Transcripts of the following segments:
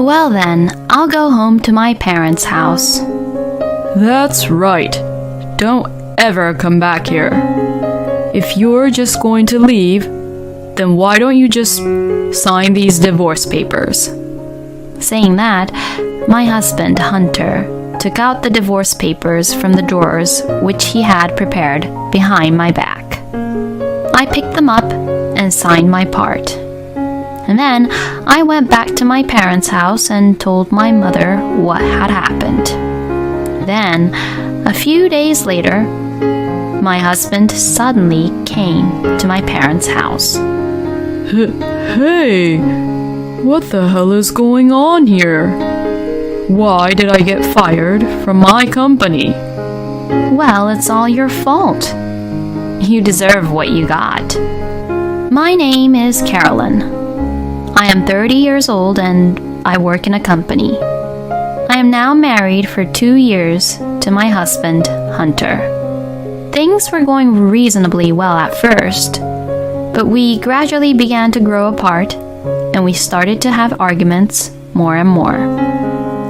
Well then, I'll go home to my parents' house. That's right. Don't ever come back here. If you're just going to leave, then why don't you just sign these divorce papers? Saying that, my husband, Hunter, took out the divorce papers from the drawers which he had prepared behind my back. I picked them up and signed my part. And then I went back to my parents' house and told my mother what had happened. Then, a few days later, my husband suddenly came to my parents' house. Hey, what the hell is going on here? Why did I get fired from my company? Well, it's all your fault. You deserve what you got. My name is Carolyn. I am 30 years old and I work in a company. I am now married for 2 years to my husband, Hunter. Things were going reasonably well at first, but we gradually began to grow apart and we started to have arguments more and more.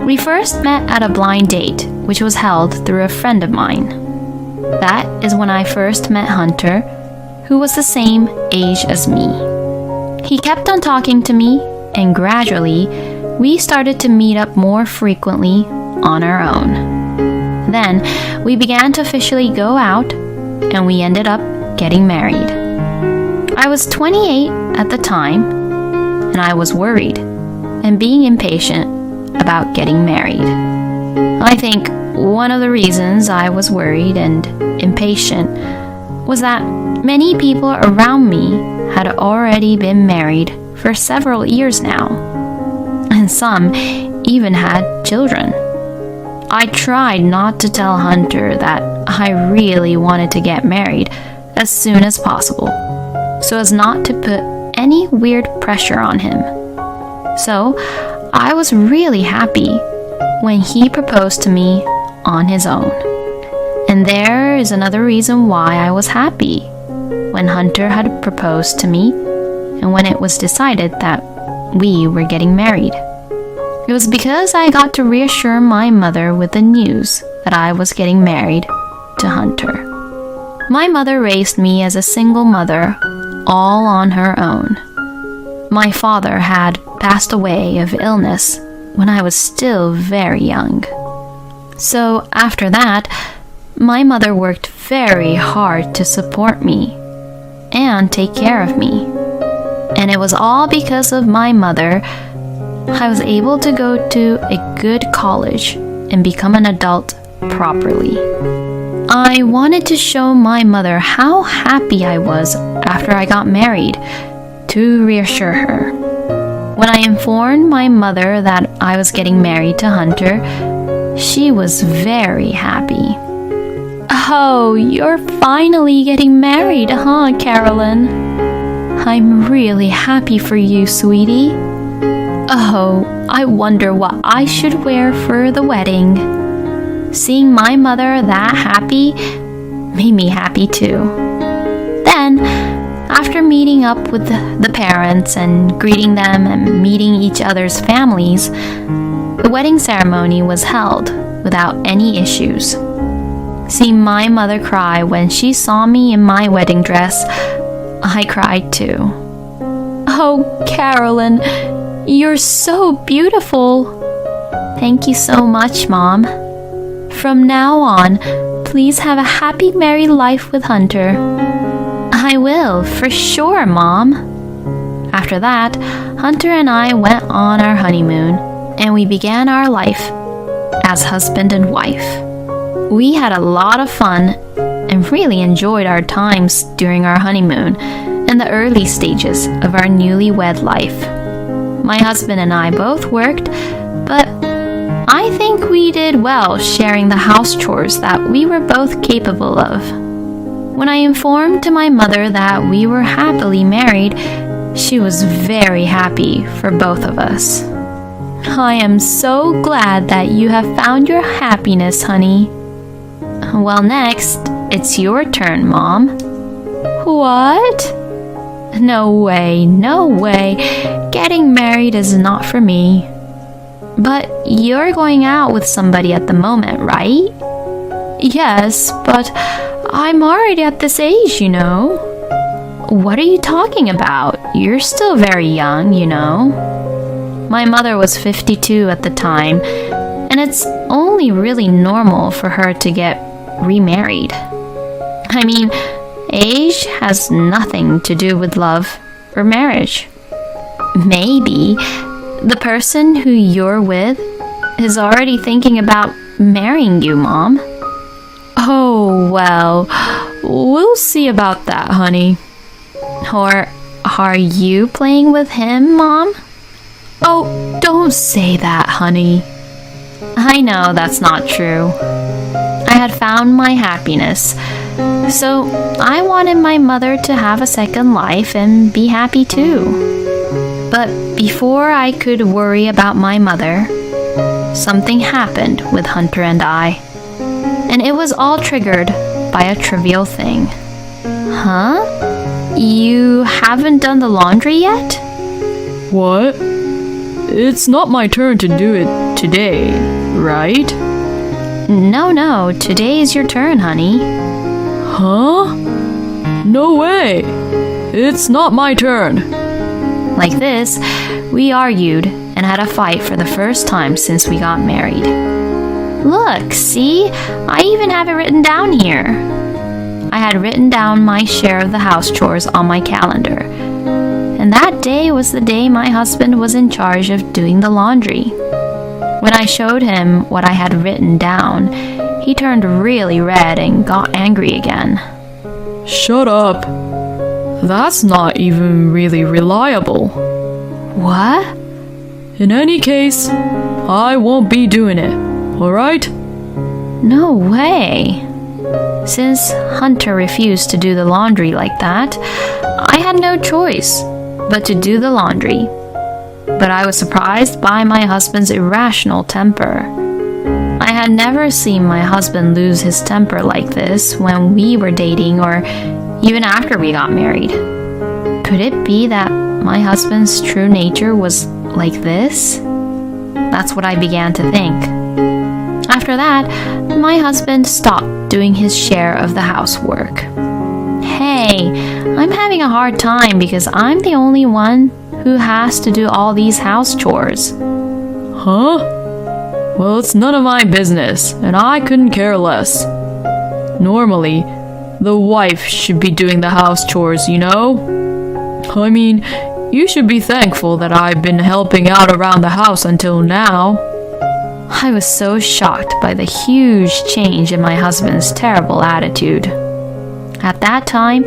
We first met at a blind date, which was held through a friend of mine. That is when I first met Hunter, who was the same age as me. He kept on talking to me, and gradually, we started to meet up more frequently on our own. Then, we began to officially go out, and we ended up getting married. I was 28 at the time, and I was worried and being impatient about getting married. I think one of the reasons I was worried and impatient was that many people around me had already been married for several years now, and some even had children. I tried not to tell Hunter that I really wanted to get married as soon as possible, so as not to put any weird pressure on him. So, I was really happy when he proposed to me on his own. And there is another reason why I was happy when Hunter had proposed to me and when it was decided that we were getting married. It was because I got to reassure my mother with the news that I was getting married to Hunter. My mother raised me as a single mother, all on her own. My father had passed away of illness when I was still very young. So after that, my mother worked very hard to support me and take care of me. And it was all because of my mother I was able to go to a good college and become an adult properly. I wanted to show my mother how happy I was after I got married, to reassure her. When I informed my mother that I was getting married to Hunter, she was very happy. Oh, you're finally getting married, huh, Carolyn? I'm really happy for you, sweetie. Oh, I wonder what I should wear for the wedding. Seeing my mother that happy made me happy too. Then, after meeting up with the parents and greeting them and meeting each other's families, the wedding ceremony was held without any issues. Seeing my mother cry when she saw me in my wedding dress, I cried too. Oh, Carolyn, you're so beautiful. Thank you so much, Mom. From now on, please have a happy married life with Hunter. I will, for sure, Mom. After that, Hunter and I went on our honeymoon, and we began our life as husband and wife. We had a lot of fun and really enjoyed our times during our honeymoon and the early stages of our newlywed life. My husband and I both worked, but I think we did well sharing the house chores that we were both capable of. When I informed to my mother that we were happily married, she was very happy for both of us. I am so glad that you have found your happiness, honey. Well, next, it's your turn, Mom. What? No way, no way. Getting married is not for me. But you're going out with somebody at the moment, right? Yes, but I'm already at this age, you know. What are you talking about? You're still very young, you know. My mother was 52 at the time, and it's only really normal for her to get remarried. I mean, age has nothing to do with love or marriage. Maybe the person who you're with is already thinking about marrying you, Mom. Oh, well, we'll see about that, honey. Or are you playing with him, Mom? Oh, don't say that, honey. I know that's not true. I had found my happiness, so I wanted my mother to have a second life and be happy too. But before I could worry about my mother, something happened with Hunter and I. And it was all triggered by a trivial thing. Huh? You haven't done the laundry yet? What? It's not my turn to do it today, right? No, today is your turn, honey. Huh? No way! It's not my turn. Like this, we argued and had a fight for the first time since we got married. Look, see? I even have it written down here. I had written down my share of the house chores on my calendar. And that day was the day my husband was in charge of doing the laundry. When I showed him what I had written down, he turned really red and got angry again. Shut up. That's not even really reliable. What? In any case, I won't be doing it, alright? No way. Since Hunter refused to do the laundry like that, I had no choice but to do the laundry. But I was surprised by my husband's irrational temper. I had never seen my husband lose his temper like this when we were dating or even after we got married. Could it be that my husband's true nature was like this? That's what I began to think. After that, my husband stopped doing his share of the housework. Hey, I'm having a hard time because I'm the only one who has to do all these house chores. Huh? Well, it's none of my business, and I couldn't care less. Normally, the wife should be doing the house chores, you know? I mean, you should be thankful that I've been helping out around the house until now. I was so shocked by the huge change in my husband's terrible attitude. At that time,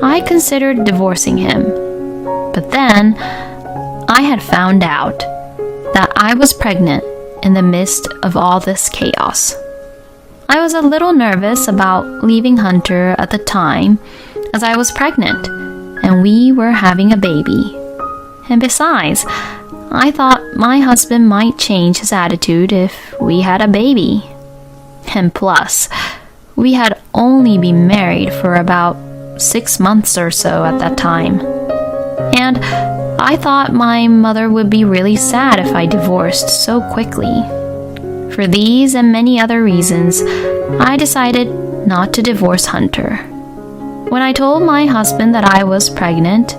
I considered divorcing him. But then, I had found out that I was pregnant in the midst of all this chaos. I was a little nervous about leaving Hunter at the time, as I was pregnant, and we were having a baby. And besides, I thought my husband might change his attitude if we had a baby. And plus, we had only been married for about 6 months or so at that time. And I thought my mother would be really sad if I divorced so quickly. For these and many other reasons, I decided not to divorce Hunter. When I told my husband that I was pregnant,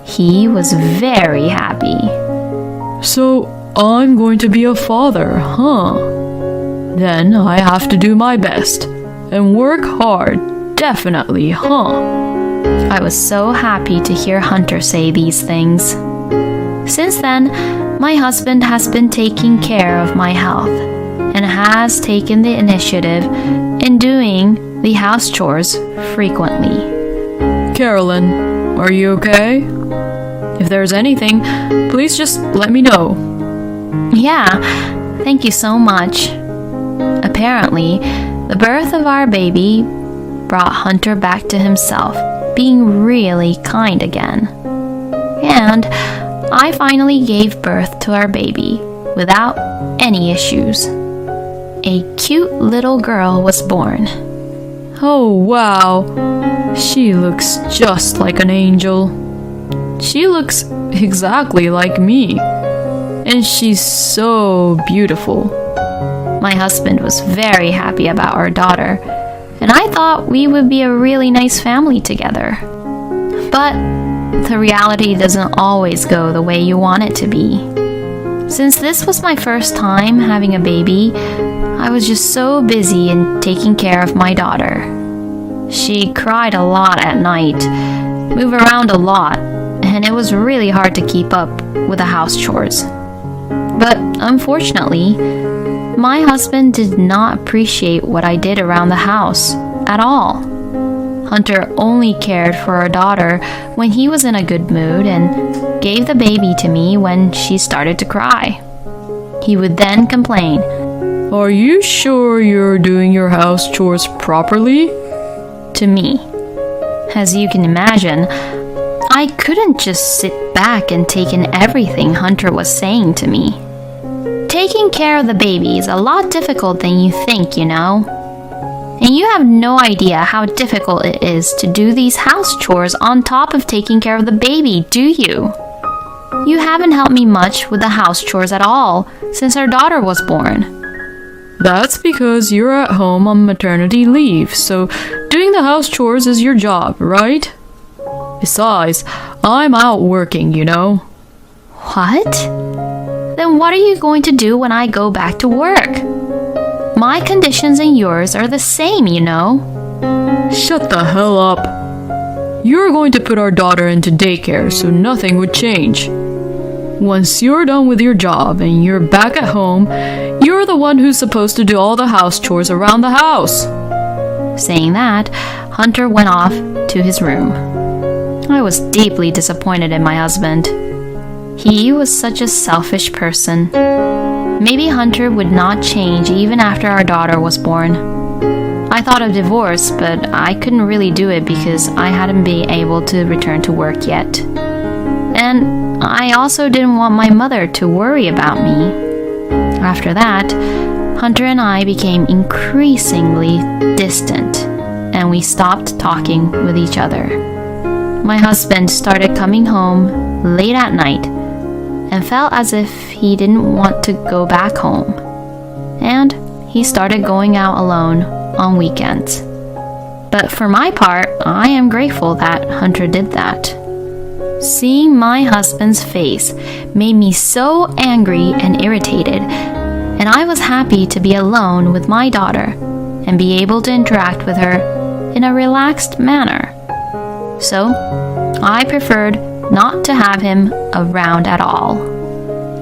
he was very happy. So, I'm going to be a father, huh? Then I have to do my best and work hard, definitely, huh? I was so happy to hear Hunter say these things. Since then, my husband has been taking care of my health and has taken the initiative in doing the house chores frequently. Carolyn, are you okay? If there's anything, please just let me know. Yeah, thank you so much. Apparently, the birth of our baby brought Hunter back to himself, being really kind again. And I finally gave birth to our baby without any issues. A cute little girl was born. Oh, wow. She looks just like an angel. She looks exactly like me. And she's so beautiful. My husband was very happy about our daughter, and I thought we would be a really nice family together. But the reality doesn't always go the way you want it to be. Since this was my first time having a baby, I was just so busy in taking care of my daughter. She cried a lot at night, moved around a lot, and it was really hard to keep up with the house chores. But unfortunately, my husband did not appreciate what I did around the house at all. Hunter only cared for our daughter when he was in a good mood and gave the baby to me when she started to cry. He would then complain, "Are you sure you're doing your house chores properly?" to me. As you can imagine, I couldn't just sit back and take in everything Hunter was saying to me. Taking care of the baby is a lot difficult than you think, you know. And you have no idea how difficult it is to do these house chores on top of taking care of the baby, do you? You haven't helped me much with the house chores at all since our daughter was born. That's because you're at home on maternity leave, so doing the house chores is your job, right? Besides, I'm out working, you know. What? Then what are you going to do when I go back to work? My conditions and yours are the same, you know. Shut the hell up. You're going to put our daughter into daycare, so nothing would change. Once you're done with your job and you're back at home, you're the one who's supposed to do all the house chores around the house. Saying that, Hunter went off to his room. I was deeply disappointed in my husband. He was such a selfish person. Maybe Hunter would not change even after our daughter was born. I thought of divorce, but I couldn't really do it because I hadn't been able to return to work yet. And I also didn't want my mother to worry about me. After that, Hunter and I became increasingly distant, and we stopped talking with each other. My husband started coming home late at night and felt as if he didn't want to go back home. And he started going out alone on weekends. But for my part, I am grateful that Hunter did that. Seeing my husband's face made me so angry and irritated, and I was happy to be alone with my daughter and be able to interact with her in a relaxed manner. So, I preferred not to have him around at all.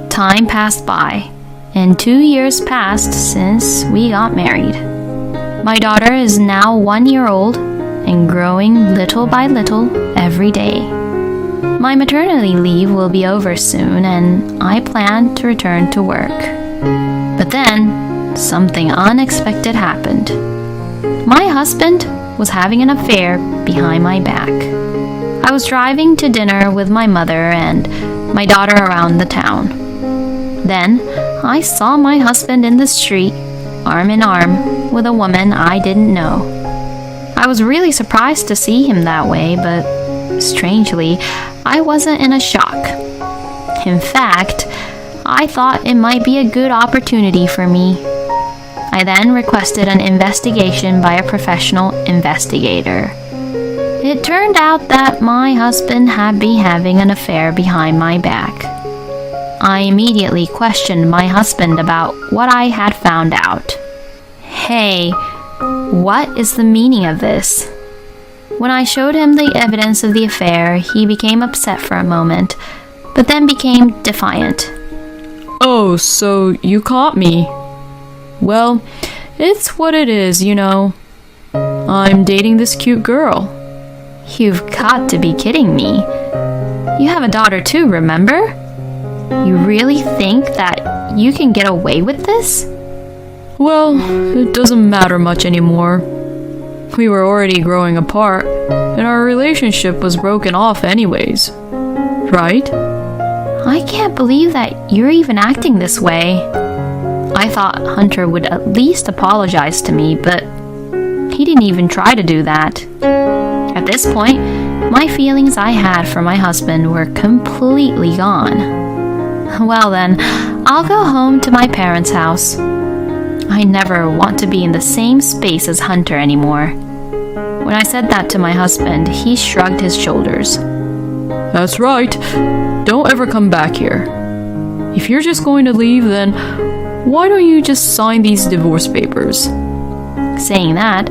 Time passed by, and 2 years passed since we got married. My daughter is now 1 year old and growing little by little every day. My maternity leave will be over soon, and I plan to return to work. But then, something unexpected happened. My husband was having an affair behind my back. I was driving to dinner with my mother and my daughter around the town. Then, I saw my husband in the street, arm in arm, with a woman I didn't know. I was really surprised to see him that way, but strangely, I wasn't in a shock. In fact, I thought it might be a good opportunity for me. I then requested an investigation by a professional investigator. It turned out that my husband had been having an affair behind my back. I immediately questioned my husband about what I had found out. Hey, what is the meaning of this? When I showed him the evidence of the affair, he became upset for a moment, but then became defiant. Oh, so you caught me. Well, it's what it is, you know. I'm dating this cute girl. You've got to be kidding me. You have a daughter too, remember? You really think that you can get away with this? Well, it doesn't matter much anymore. We were already growing apart, and our relationship was broken off anyways. Right? I can't believe that you're even acting this way. I thought Hunter would at least apologize to me, but he didn't even try to do that. At this point, my feelings I had for my husband were completely gone. Well then, I'll go home to my parents' house. I never want to be in the same space as Hunter anymore. When I said that to my husband, he shrugged his shoulders. That's right. Don't ever come back here. If you're just going to leave, then why don't you just sign these divorce papers? Saying that,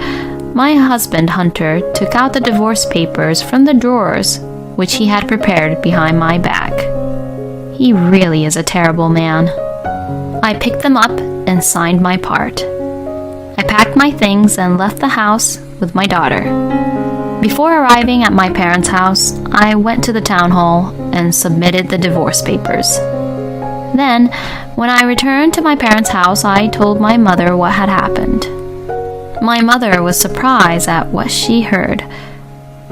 my husband Hunter took out the divorce papers from the drawers which he had prepared behind my back. He really is a terrible man. I picked them up and signed my part. I packed my things and left the house with my daughter. Before arriving at my parents' house, I went to the town hall and submitted the divorce papers. Then, when I returned to my parents' house, I told my mother what had happened. My mother was surprised at what she heard,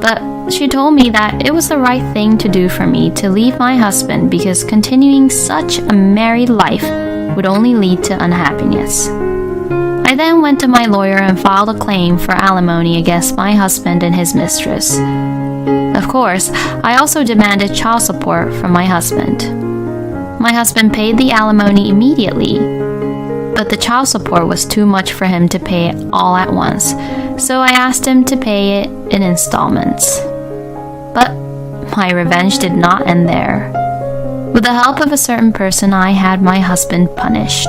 but she told me that it was the right thing to do for me to leave my husband because continuing such a married life would only lead to unhappiness. I then went to my lawyer and filed a claim for alimony against my husband and his mistress. Of course, I also demanded child support from my husband. My husband paid the alimony immediately, but the child support was too much for him to pay it all at once, so I asked him to pay it in installments. But my revenge did not end there. With the help of a certain person, I had my husband punished.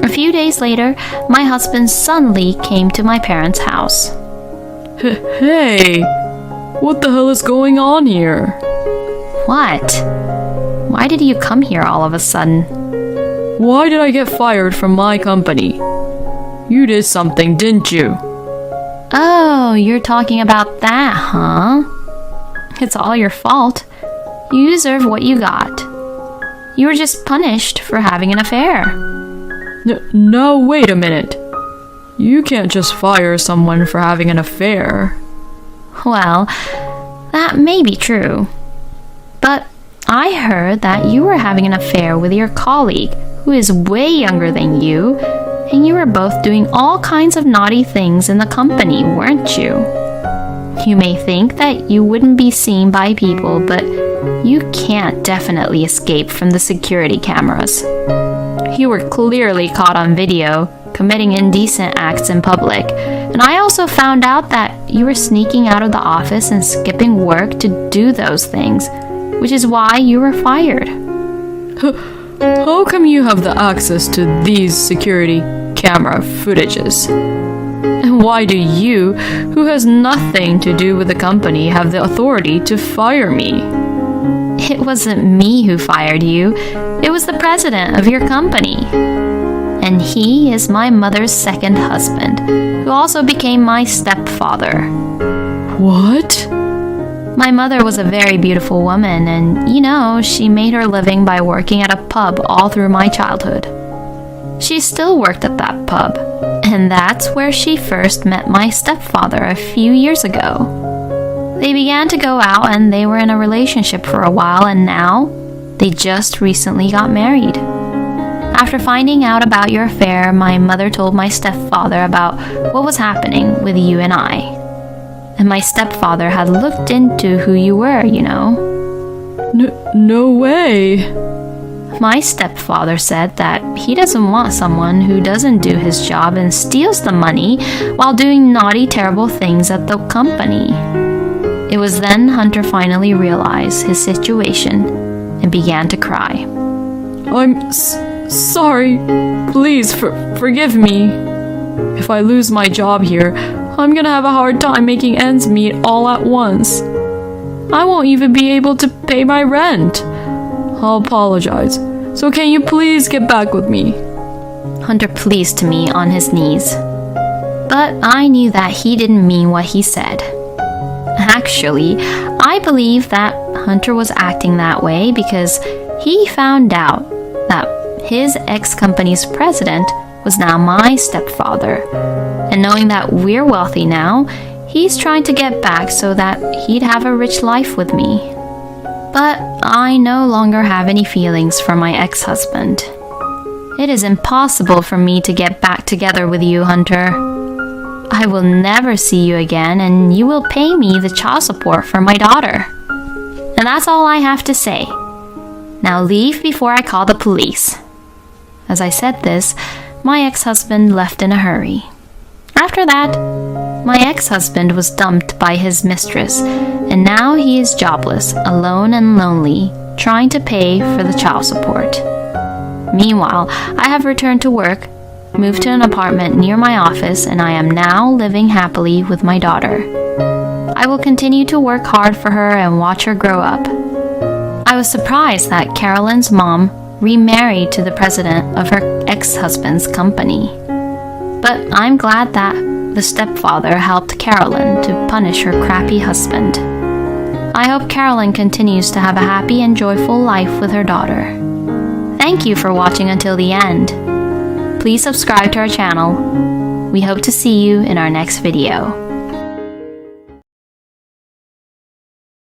A few days later, my husband suddenly came to my parents' house. Hey, what the hell is going on here? What? Why did you come here all of a sudden? Why did I get fired from my company? You did something, didn't you? Oh, you're talking about that, huh? It's all your fault. You deserve what you got. You were just punished for having an affair. No, wait a minute. You can't just fire someone for having an affair. Well, that may be true. But I heard that you were having an affair with your colleague, who is way younger than you, and you were both doing all kinds of naughty things in the company, weren't you? You may think that you wouldn't be seen by people, but you can't definitely escape from the security cameras. You were clearly caught on video, committing indecent acts in public, and I also found out that you were sneaking out of the office and skipping work to do those things, which is why you were fired. How come you have the access to these security camera footages? And why do you, who has nothing to do with the company, have the authority to fire me? It wasn't me who fired you. It was the president of your company. And he is my mother's second husband, who also became my stepfather. What? My mother was a very beautiful woman, and she made her living by working at a pub all through my childhood. She still worked at that pub, and that's where she first met my stepfather a few years ago. They began to go out and they were in a relationship for a while, and now they just recently got married. After finding out about your affair, my mother told my stepfather about what was happening with you and I. And my stepfather had looked into who you were, No way. My stepfather said that he doesn't want someone who doesn't do his job and steals the money while doing naughty, terrible things at the company. It was then Hunter finally realized his situation and began to cry. I'm sorry. Please forgive me. If I lose my job here, I'm gonna have a hard time making ends meet all at once. I won't even be able to pay my rent. I'll apologize. So can you please get back with me? Hunter pleaded to me on his knees. But I knew that he didn't mean what he said. Actually, I believe that Hunter was acting that way because he found out that his ex-company's president was now my stepfather. And knowing that we're wealthy now, he's trying to get back so that he'd have a rich life with me. But I no longer have any feelings for my ex-husband. It is impossible for me to get back together with you, Hunter. I will never see you again, and you will pay me the child support for my daughter. And that's all I have to say. Now leave before I call the police." As I said this, my ex-husband left in a hurry. After that, my ex-husband was dumped by his mistress, and now he is jobless, alone and lonely, trying to pay for the child support. Meanwhile, I have returned to work, moved to an apartment near my office, and I am now living happily with my daughter. I will continue to work hard for her and watch her grow up. I was surprised that Carolyn's mom remarried to the president of her ex-husband's company. But I'm glad that the stepfather helped Carolyn to punish her crappy husband. I hope Carolyn continues to have a happy and joyful life with her daughter. Thank you for watching until the end. Please subscribe to our channel. We hope to see you in our next video.